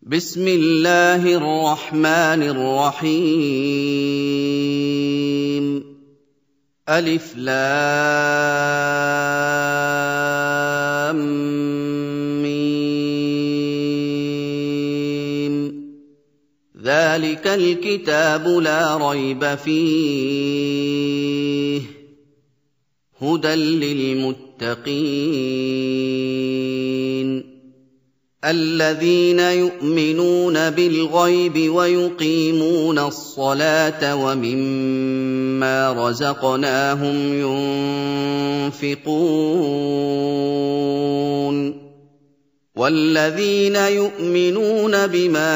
بسم الله الرحمن الرحيم ألف لام ميم ذلك الكتاب لا ريب فيه هدى للمتقين الذين يؤمنون بالغيب ويقيمون الصلاة ومما رزقناهم ينفقون والذين يؤمنون بما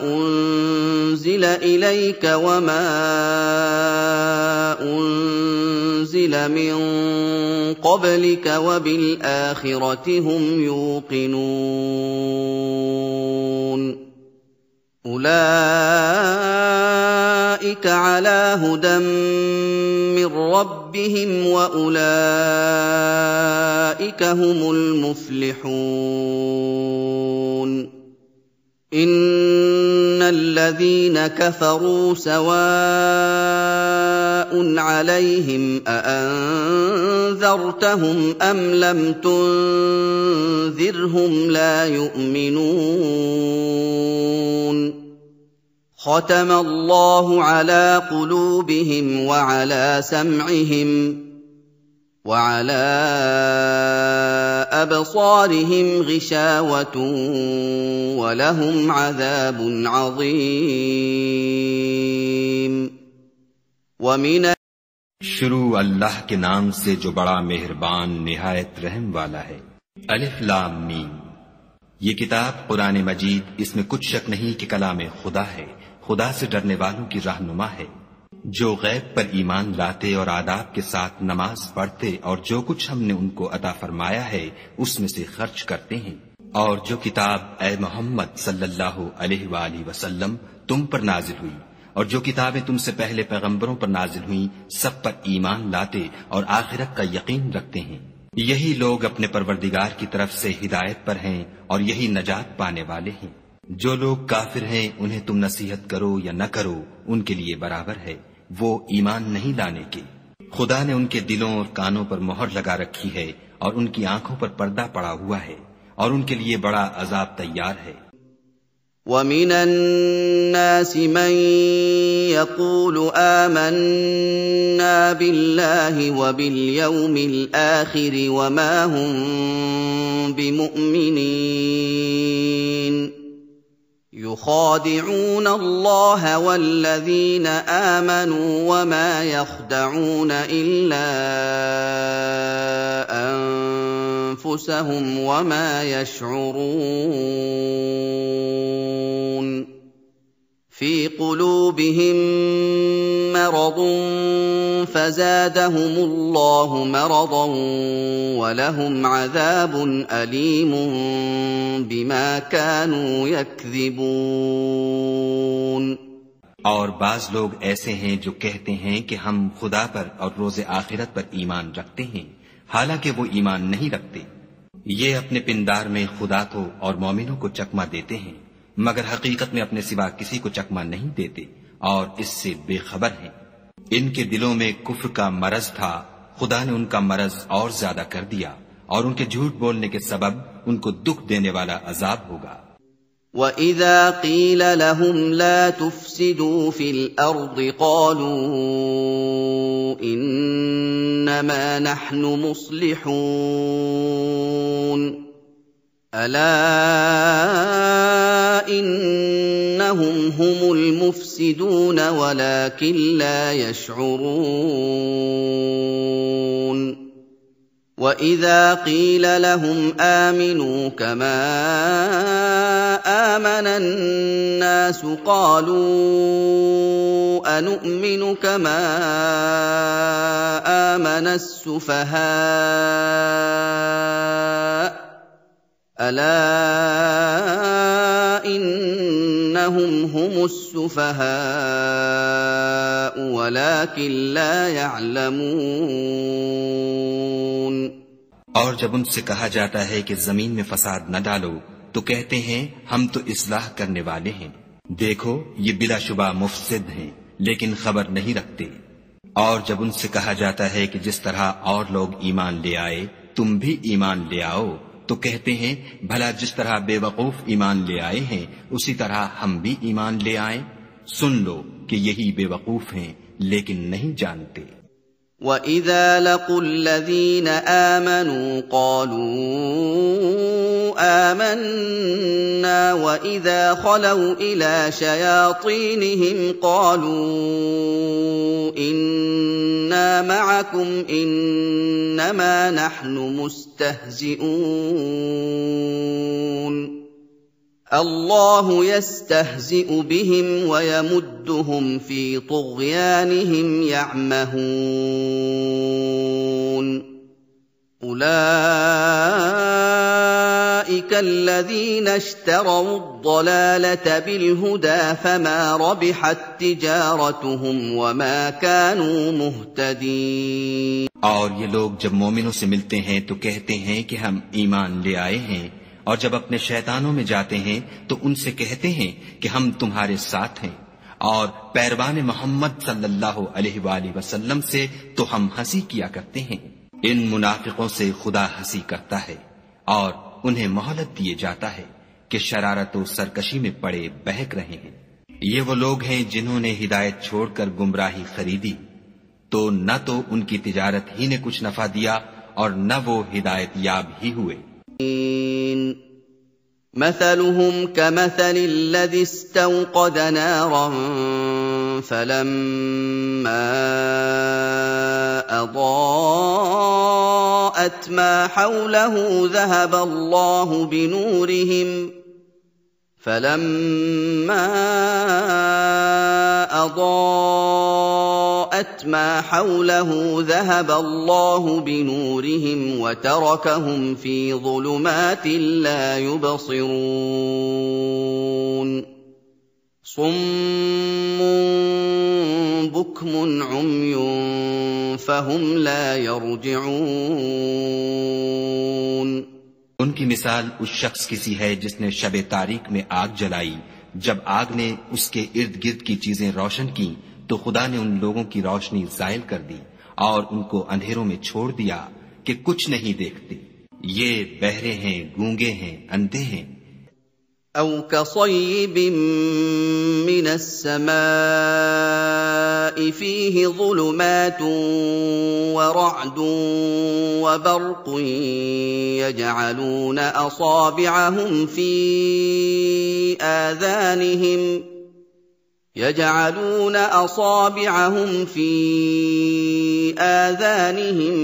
أنزل إليك وما أنزل من قبلك وبالآخرة هم يوقنون أولئك على هدى من ربهم وأولئك هم المفلحون إن الذين كفروا سواء عليهم أأنذرتهم أم لم تنذرهم لا يؤمنون ختم الله على قلوبهم وعلى سمعهم وعلى أبصارهم غشاوة ولهم عذاب عظيم ومن शुरू अल्लाह के नाम से जो बड़ा मेहरबान निहायत रहम वाला है। अलिफ लाम मीम। ये किताब कुरान मजीद, इसमें कुछ शक नहीं कि कलाम खुदा है, खुदा से डरने वालों की रहनुमा है, जो गैब पर ईमान लाते और आदाब के साथ नमाज पढ़ते और जो कुछ हमने उनको अता फरमाया है उसमें से खर्च करते हैं। और जो किताब ए मोहम्मद सल्लल्लाहु अलैहि वसल्लम तुम पर नाजिल हुई और जो किताबें तुमसे पहले पैगंबरों पर नाजिल हुई सब पर ईमान लाते और आखिरत का यकीन रखते हैं, यही लोग अपने परवरदिगार की तरफ से हिदायत पर हैं और यही नजात पाने वाले हैं। जो लोग काफिर हैं उन्हें तुम नसीहत करो या न करो उनके लिए बराबर है, वो ईमान नहीं लाने के। खुदा ने उनके दिलों और कानों पर मोहर लगा रखी है और उनकी आंखों पर पर्दा पड़ा हुआ है और उनके लिए बड़ा अजाब तैयार है। وَمِنَ النَّاسِ مَن يَقُولُ آمَنَّا بِاللَّهِ وَبِالْيَوْمِ الْآخِرِ وَمَا هُم بِمُؤْمِنِينَ يُخَادِعُونَ اللَّهَ وَالَّذِينَ آمَنُوا وَمَا يَخْدَعُونَ إِلَّا أَنفُسَهُمْ وَمَا يَشْعُرُونَ فِي قُلُوبِهِم مَّرَضٌ فَزَادَهُمُ اللَّهُ مَرَضًا وَلَهُمْ عَذَابٌ أَلِيمٌ بِمَا كَانُوا يَكْذِبُونَ। और बाज लोग ऐसे हैं जो कहते हैं कि हम खुदा पर और रोज़े आखिरत पर ईमान रखते हैं, हालांकि वो ईमान नहीं रखते। ये अपने पिंदार में खुदा को और मोमिनों को चकमा देते हैं, मगर हकीकत में अपने सिवा किसी को चकमा नहीं देते और इससे बेखबर हैं। इनके दिलों में कुफ्र का मरज था, खुदा ने उनका मरज और ज्यादा कर दिया और उनके झूठ बोलने के सबब उनको दुख देने वाला अजाब होगा। وَإِذَا قِيلَ لَهُمْ لَا تُفْسِدُوا فِي الْأَرْضِ قَالُوا إِنَّمَا نَحْنُ مُصْلِحُونَ أَلَا إِنَّهُمْ هُمُ الْمُفْسِدُونَ وَلَكِن لَّا يَشْعُرُونَ وَإِذَا قِيلَ لَهُمْ آمِنُوا كَمَا آمَنَ النَّاسُ قَالُوا أَنُؤْمِنُ كَمَا آمَنَ السُّفَهَاءُ أَلَا إِنَّهُمْ هُمُ السُّفَهَاءُ وَلَكِن لَّا يَعْلَمُونَ। और जब उनसे कहा जाता है कि जमीन में फसाद न डालो तो कहते हैं हम तो इस्लाह करने वाले हैं। देखो ये बिलाशुबा मुफसिद हैं, लेकिन खबर नहीं रखते। और जब उनसे कहा जाता है कि जिस तरह और लोग ईमान ले आए तुम भी ईमान ले आओ, तो कहते हैं भला जिस तरह बेवकूफ ईमान ले आए हैं उसी तरह हम भी ईमान ले आए। सुन लो कि यही बेवकूफ हैं लेकिन नहीं जानते। وَإِذَا لَقُوا الَّذِينَ آمَنُوا قَالُوا آمَنَّا وَإِذَا خَلَوْا إِلَىٰ شَيَاطِينِهِمْ قَالُوا إِنَّا مَعَكُمْ إِنَّمَا نَحْنُ مُسْتَهْزِئُونَ اللَّهُ يَسْتَهْزِئُ بِهِمْ وَيَمُدُّهُمْ فِي طُغْيَانِهِمْ يَعْمَهُونَ أُولَٰئِكَ الَّذِينَ اشْتَرَوُا الضَّلَالَةَ بِالْهُدَىٰ فَمَا رَبِحَت تِّجَارَتُهُمْ وَمَا كَانُوا مُهْتَدِينَ। और ये लोग जब मोमिनों से मिलते हैं तो कहते हैं कि हम ईमान ले आए हैं, और जब अपने शैतानों में जाते हैं तो उनसे कहते हैं कि हम तुम्हारे साथ हैं, और पैरवान मोहम्मद सल्लल्लाहु अलैहि वसल्लम से तो हम हंसी किया करते हैं। इन मुनाफिकों से खुदा हंसी करता है और उन्हें मोहलत दिए जाता है कि शरारत और सरकशी में पड़े बहक रहे हैं। ये वो लोग हैं जिन्होंने हिदायत छोड़कर गुमराही खरीदी, तो न तो उनकी तिजारत ही ने कुछ नफा दिया और न वो हिदायत याब ही हुए। مثلهم كمثل الذي استوقد نارا فلما أضاءت ما حوله ذهب الله بنورهم وتركهم في ظلمات لا يبصرون صم بكم عمي فهم لا يرجعون। उनकी मिसाल उस शख्स की सी है जिसने शबे तारीख में आग जलाई। जब आग ने उसके इर्द गिर्द की चीजें रोशन की तो खुदा ने उन लोगों की रोशनी जायल कर दी और उनको अंधेरों में छोड़ दिया कि कुछ नहीं देखते। ये बहरे हैं, गूंगे हैं, अंधे हैं। أَوْ كَصَيِّبٍ مِّنَ السَّمَاءِ فِيهِ ظُلُمَاتٌ وَرَعْدٌ وَبَرْقٌ يَجْعَلُونَ أَصَابِعَهُمْ فِي آذَانِهِم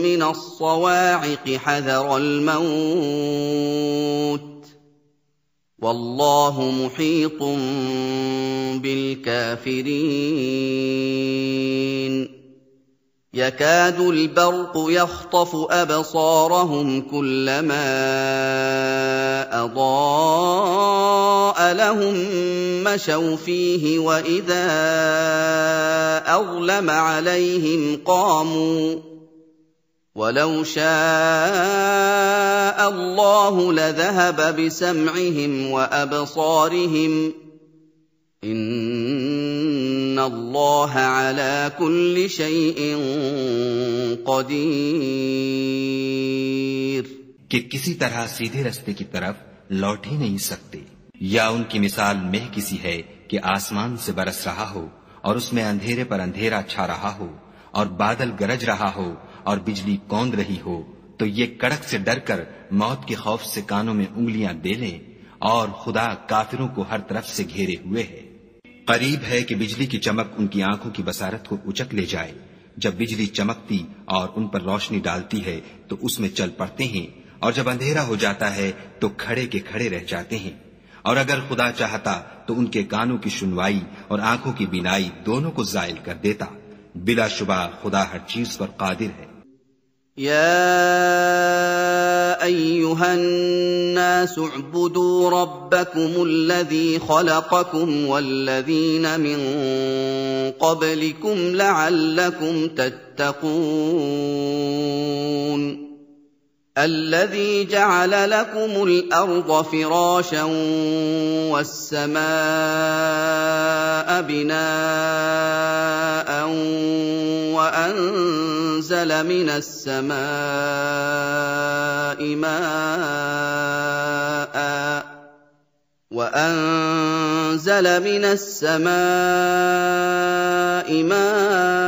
مِّنَ الصَّوَاعِقِ حَذَرَ الْمَوْتِ ۚ وَاللَّهُ مُحِيطٌ بِالْكَافِرِينَ يَكَادُ الْبَرْقُ يَخْطَفُ أَبْصَارَهُمْ كُلَّمَا أَضَاءَ لَهُم مَّشَوْا فِيهِ وَإِذَا أَظْلَمَ عَلَيْهِمْ قَامُوا ۚ وَلَوْ شَاءَ اللَّهُ لَذَهَبَ بِسَمْعِهِمْ وَأَبْصَارِهِمْ ۚ إِنَّ اللَّهَ عَلَىٰ كُلِّ شَيْءٍ قَدِيرٌ। कि किसी तरह सीधे रास्ते की तरफ लौट ही नहीं सकते। या उनकी मिसाल मेह किसी है कि आसमान से बरस रहा हो और उसमें अंधेरे पर अंधेरा छा रहा हो और बादल गरज रहा हो और बिजली कौंद रही हो, तो ये कड़क से डरकर मौत के खौफ से कानों में उंगलियां दे लें, और खुदा काफिरों को हर तरफ से घेरे हुए है। करीब है कि बिजली की चमक उनकी आंखों की बसारत को उचक ले जाए। जब बिजली चमकती और उन पर रोशनी डालती है तो उसमें चल पड़ते हैं, और जब अंधेरा हो जाता है तो खड़े के खड़े रह जाते हैं। और अगर खुदा चाहता तो उनके कानों की सुनवाई और आंखों की बीनाई दोनों को जायल कर देता। बिलाशुबा खुदा हर चीज पर कादिर है। يَا أَيُّهَا النَّاسُ اعْبُدُوا رَبَّكُمُ الَّذِي خَلَقَكُمْ وَالَّذِينَ مِن قَبْلِكُمْ لَعَلَّكُمْ تَتَّقُونَ الذي جعل لكم الأرض فراشا والسماء بناء وأنزل من السماء ماء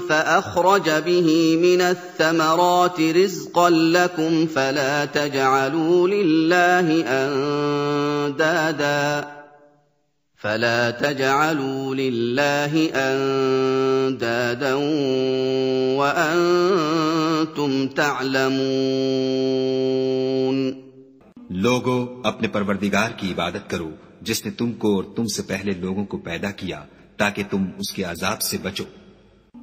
فأخرج به من الثمرات رزقا لكم فلا تجعلوا لله أندادا وأنتم تعلمون लोगों, अपने परवरदिगार की इबादत करो जिसने तुमको और तुमसे पहले लोगों को पैदा किया ताकि तुम उसके अजाब से बचो।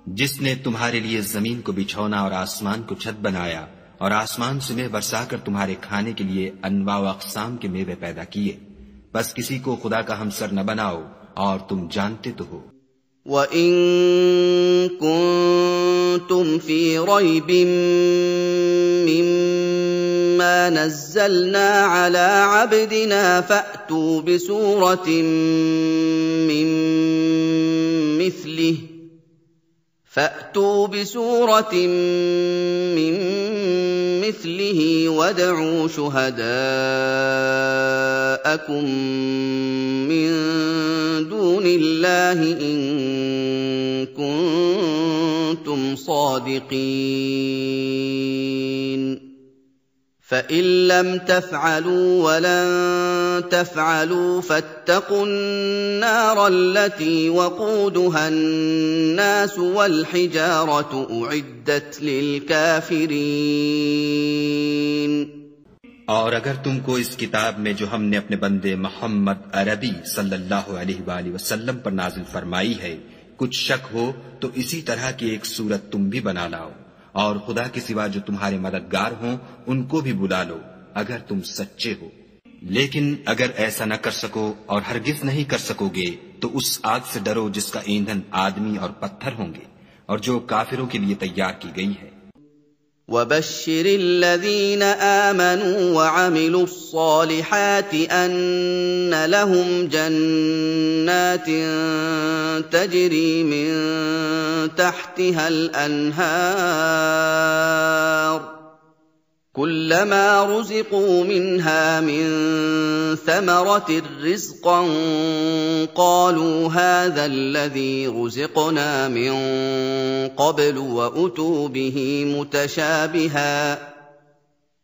जिसने तुम्हारे लिए जमीन को बिछौना और आसमान को छत बनाया और आसमान से मेघ बरसाकर तुम्हारे खाने के लिए अनवा व अक़साम के मेवे पैदा किए। बस किसी को खुदा का हमसर न बनाओ और तुम जानते तो हो। وَإِن كُنتُمْ فِي رَيْبٍ مِّمَّا نَزَّلْنَا عَلَىٰ عَبْدِنَا فَأْتُوا بِسُورَةٍ مِّن مِّثْلِهِ وَادْعُوا شُهَدَاءَكُم مِّن دُونِ اللَّهِ إِن كُنتُمْ صَادِقِينَ فَإِن لَّمْ تَفْعَلُوا وَلَن تَفْعَلُوا فَاتَّقُوا النَّارَ الَّتِي وَقُودُهَا النَّاسُ وَالْحِجَارَةُ أُعِدَّتْ لِلْكَافِرِينَ। और अगर तुमको इस किताब में जो हमने अपने बंदे मोहम्मद अरबी सल्लल्लाहु अलैहि वसल्लम पर नाजिल फरमाई है कुछ शक हो तो इसी तरह की एक सूरत तुम भी बना लाओ और खुदा के सिवा जो तुम्हारे मददगार हों उनको भी बुला लो अगर तुम सच्चे हो। लेकिन अगर ऐसा न कर सको और हरगिज नहीं कर सकोगे तो उस आग से डरो जिसका ईंधन आदमी और पत्थर होंगे और जो काफिरों के लिए तैयार की गई है। وَبَشِّرِ الَّذِينَ آمَنُوا وَعَمِلُوا الصَّالِحَاتِ أَنَّ لَهُمْ جَنَّاتٍ تَجْرِي مِن تَحْتِهَا الْأَنْهَارُ كُلَّمَا رُزِقُوا مِنْهَا مِن ثَمَرَةٍ رِّزْقًا قَالُوا هَٰذَا الَّذِي رُزِقْنَا مِن قَبْلُ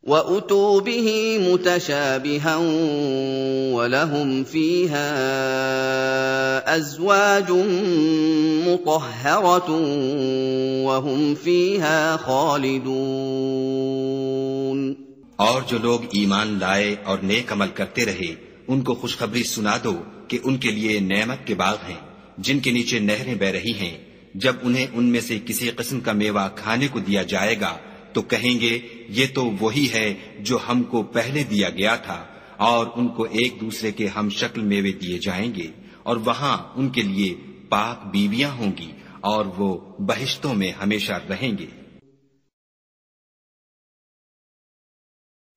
وَأُتُوا بِهِ مُتَشَابِهًا وَلَهُمْ فِيهَا أَزْوَاجٌ مُّطَهَّرَةٌ وَهُمْ فِيهَا خَالِدُونَ। और जो लोग ईमान लाए और नेक अमल करते रहे उनको खुशखबरी सुना दो कि उनके लिए नेमत के बाग हैं जिनके नीचे नहरें बह रही हैं। जब उन्हें उनमें से किसी किस्म का मेवा खाने को दिया जाएगा तो कहेंगे ये तो वही है जो हमको पहले दिया गया था और उनको एक दूसरे के हम शक्ल मेवे दिए जाएंगे और वहां उनके लिए पाक बीवियां होंगी और वो बहिश्तों में हमेशा रहेंगे।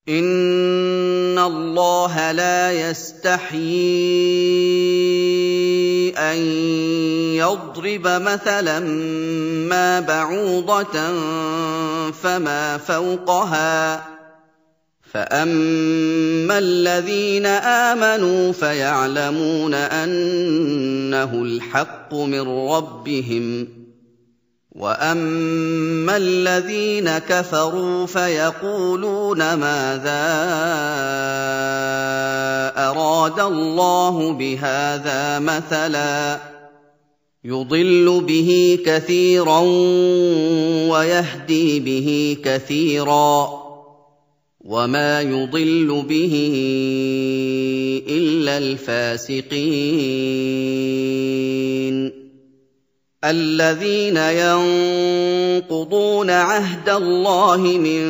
इन्ना अल्लाह ला यस्तही अन यضرब मसलन मा बऊदतन फमा फौक़हा فأما الذين آمنوا فيعلمون أنه الحق من ربهم وأما الذين كفروا فيقولون ماذا أراد الله بهذا مثلا يضل به كثيرا ويهدي به كثيرا وما يضل به إلا الفاسقين الذين ينقضون عهد الله من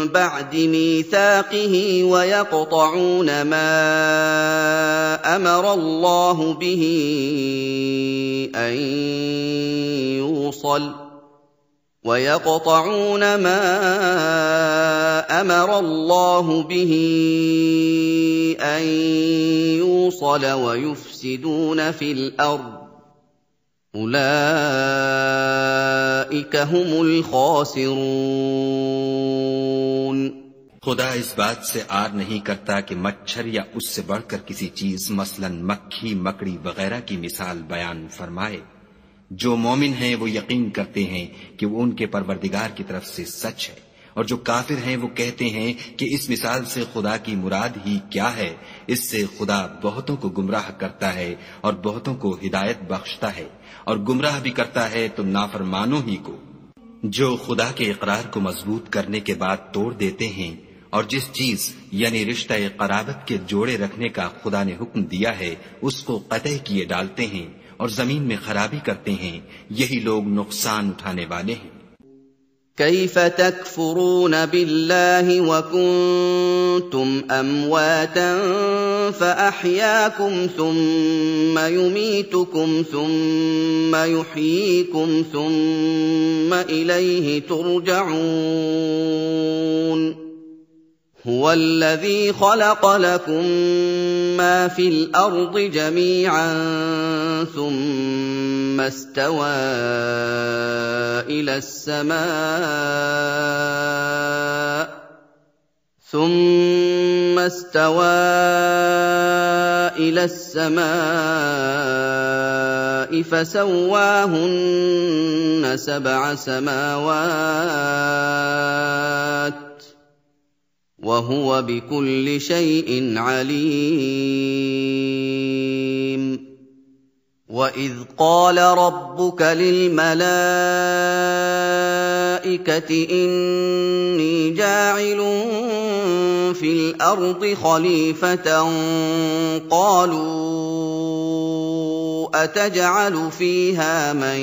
بعد ميثاقه ويقطعون ما أمر الله به أن يوصل وَيَقْطَعُونَ مَا أَمَرَ اللَّهُ بِهِ أَن يُوصَلَ وَيُفْسِدُونَ فِي الْأَرْضِ أُولَٰئِكَ هُمُ الْخَاسِرُونَ खुदा इस बात से आर नहीं करता कि मच्छर या उससे बढ़कर किसी चीज मसलन मक्खी मकड़ी वगैरह की मिसाल बयान फरमाए। जो मोमिन हैं वो यकीन करते हैं कि वो उनके परवरदिगार की तरफ से सच है, और जो काफिर हैं वो कहते हैं कि इस मिसाल से खुदा की मुराद ही क्या है। इससे खुदा बहुतों को गुमराह करता है और बहुतों को हिदायत बख्शता है, और गुमराह भी करता है तो नाफरमानों ही को। जो खुदा के इकरार को मजबूत करने के बाद तोड़ देते हैं और जिस चीज यानी रिश्ता कराबत के जोड़े रखने का खुदा ने हुक्म दिया है उसको कतई किए डालते हैं और जमीन में खराबी करते हैं, यही लोग नुकसान उठाने वाले हैं। कैफ तकफुरून बिल्लाहि व कुंतुम अमवातन फअहयाकुम सुम्मा युमीतुकुम सुम्मा युहयीकुम सुम्मा इलैहि तुरजऊन हुवा अल्लज़ी खलक़ लकुम मा फ़िल अर्ज़ि जमीअन सुम्मा इस्तवा إلى السماء فسواهن سبع سماوات وهو بكل شيء عليم وَإِذْ قَالَ رَبُّكَ لِلْمَلَائِكَةِ إِنِّي جَاعِلٌ فِي الْأَرْضِ خَلِيفَةً قَالُوا أَتَجْعَلُ فِيهَا مَن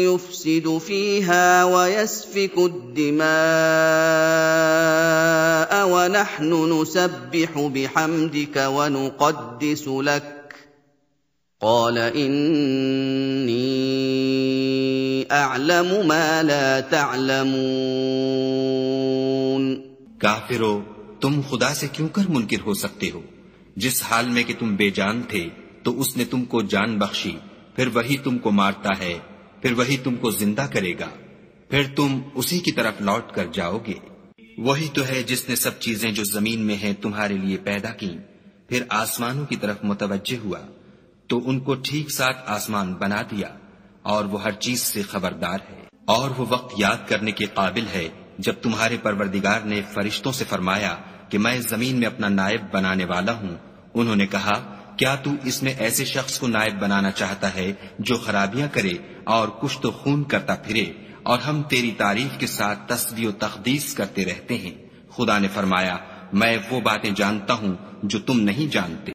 يُفْسِدُ فِيهَا وَيَسْفِكُ الدِّمَاءَ وَنَحْنُ نُسَبِّحُ بِحَمْدِكَ وَنُقَدِّسُ لَكَ قَالَ إِنِّي أَعْلَمُ مَا لَا تَعْلَمُونَ काफिरो, तुम खुदा से क्यों कर मुनकिर हो सकते हो? जिस हाल में कि तुम बेजान थे तो उसने तुमको जान बख्शी, फिर वही तुमको मारता है, फिर वही तुमको जिंदा करेगा, फिर तुम उसी की तरफ लौट कर जाओगे। वही तो है जिसने सब चीजें जो जमीन में हैं तुम्हारे लिए पैदा की, फिर आसमानों की तरफ मुतवज्जे हुआ तो उनको ठीक साथ आसमान बना दिया, और वो हर चीज से खबरदार है। और वो वक्त याद करने के काबिल है जब तुम्हारे परवरदिगार ने फरिश्तों से फरमाया कि मैं जमीन में अपना नायब बनाने वाला हूँ। उन्होंने कहा, क्या तू इसमें ऐसे शख्स को नायब बनाना चाहता है जो खराबियां करे और कुछ तो खून करता फिरे, और हम तेरी तारीफ के साथ तस्बीह व तक़दीस करते रहते हैं। खुदा ने फरमाया, मैं वो बातें जानता हूँ जो तुम नहीं जानते।